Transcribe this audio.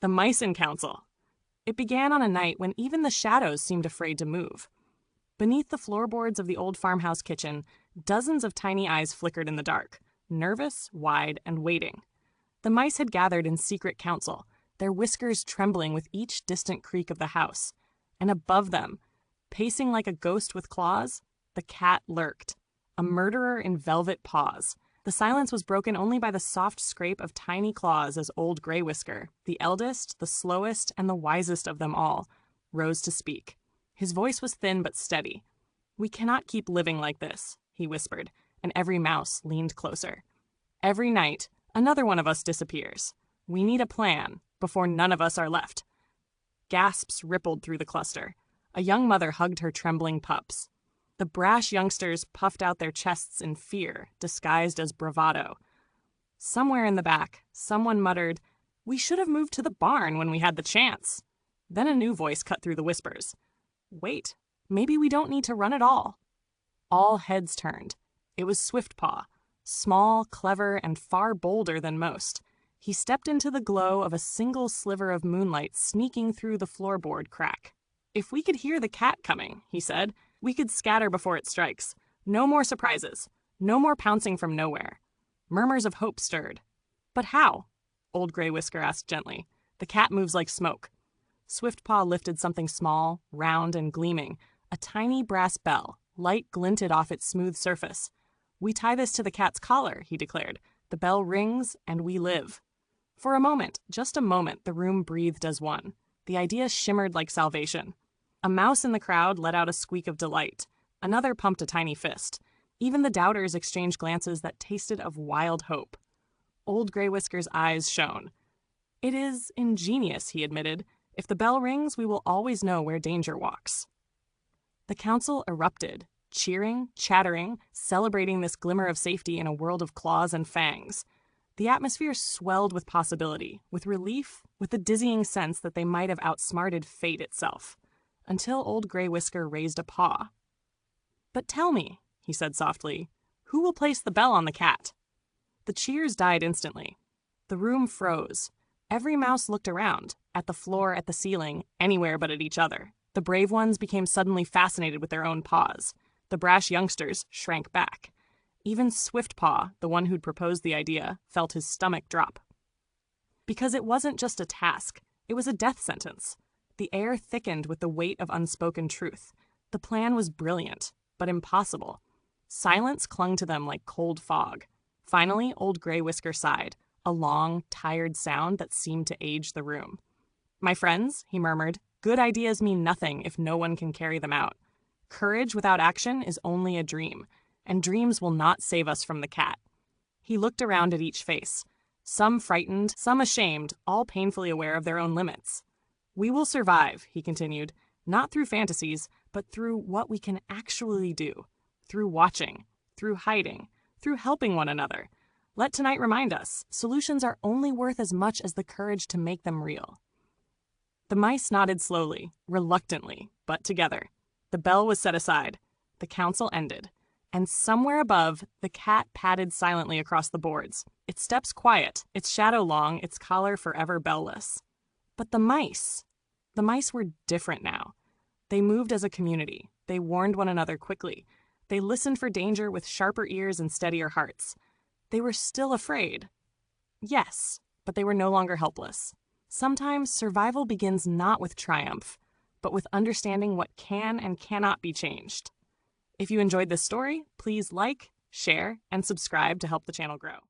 The Mice in Council. It began on a night when even the shadows seemed afraid to move. Beneath the floorboards of the old farmhouse kitchen, dozens of tiny eyes flickered in the dark, nervous, wide, and waiting. The mice had gathered in secret council, their whiskers trembling with each distant creak of the house. And above them, pacing like a ghost with claws, the cat lurked, a murderer in velvet paws. The silence was broken only by the soft scrape of tiny claws as old Grey Whisker, the eldest, the slowest, and the wisest of them all, rose to speak. His voice was thin but steady. "We cannot keep living like this," he whispered, and every mouse leaned closer. "Every night, another one of us disappears. We need a plan before none of us are left." Gasps rippled through the cluster. A young mother hugged her trembling pups. The brash youngsters puffed out their chests in fear, disguised as bravado. Somewhere in the back, someone muttered, "We should have moved to the barn when we had the chance." Then a new voice cut through the whispers. "Wait, maybe we don't need to run at all." All heads turned. It was Swiftpaw, small, clever, and far bolder than most. He stepped into the glow of a single sliver of moonlight sneaking through the floorboard crack. "If we could hear the cat coming," he said, "we could scatter before it strikes. No more surprises. No more pouncing from nowhere." Murmurs of hope stirred. "But how?" Old Grey Whisker asked gently. "The cat moves like smoke." Swiftpaw lifted something small, round, and gleaming, a tiny brass bell. Light glinted off its smooth surface. "We tie this to the cat's collar," he declared. "The bell rings, and we live." For a moment, just a moment, the room breathed as one. The idea shimmered like salvation. A mouse in the crowd let out a squeak of delight. Another pumped a tiny fist. Even the doubters exchanged glances that tasted of wild hope. Old Grey Whisker's eyes shone. "It is ingenious," he admitted. "If the bell rings, we will always know where danger walks." The council erupted, cheering, chattering, celebrating this glimmer of safety in a world of claws and fangs. The atmosphere swelled with possibility, with relief, with the dizzying sense that they might have outsmarted fate itself. Until Old Grey Whisker raised a paw. "But tell me," he said softly, "who will place the bell on the cat?" The cheers died instantly. The room froze. Every mouse looked around, at the floor, at the ceiling, anywhere but at each other. The brave ones became suddenly fascinated with their own paws. The brash youngsters shrank back. Even Swiftpaw, the one who'd proposed the idea, felt his stomach drop. Because it wasn't just a task, it was a death sentence. The air thickened with the weight of unspoken truth. The plan was brilliant, but impossible. Silence clung to them like cold fog. Finally, Old Grey Whisker sighed, a long, tired sound that seemed to age the room. "My friends," he murmured, "good ideas mean nothing if no one can carry them out. Courage without action is only a dream, and dreams will not save us from the cat." He looked around at each face, some frightened, some ashamed, all painfully aware of their own limits. "We will survive," he continued, "not through fantasies, but through what we can actually do, through watching, through hiding, through helping one another. Let tonight remind us, solutions are only worth as much as the courage to make them real." The mice nodded slowly, reluctantly, but together. The bell was set aside. The council ended. And somewhere above, the cat padded silently across the boards, its steps quiet, its shadow long, its collar forever bellless. But the mice were different now. They moved as a community. They warned one another quickly. They listened for danger with sharper ears and steadier hearts. They were still afraid. Yes, but they were no longer helpless. Sometimes survival begins not with triumph, but with understanding what can and cannot be changed. If you enjoyed this story, please like, share, and subscribe to help the channel grow.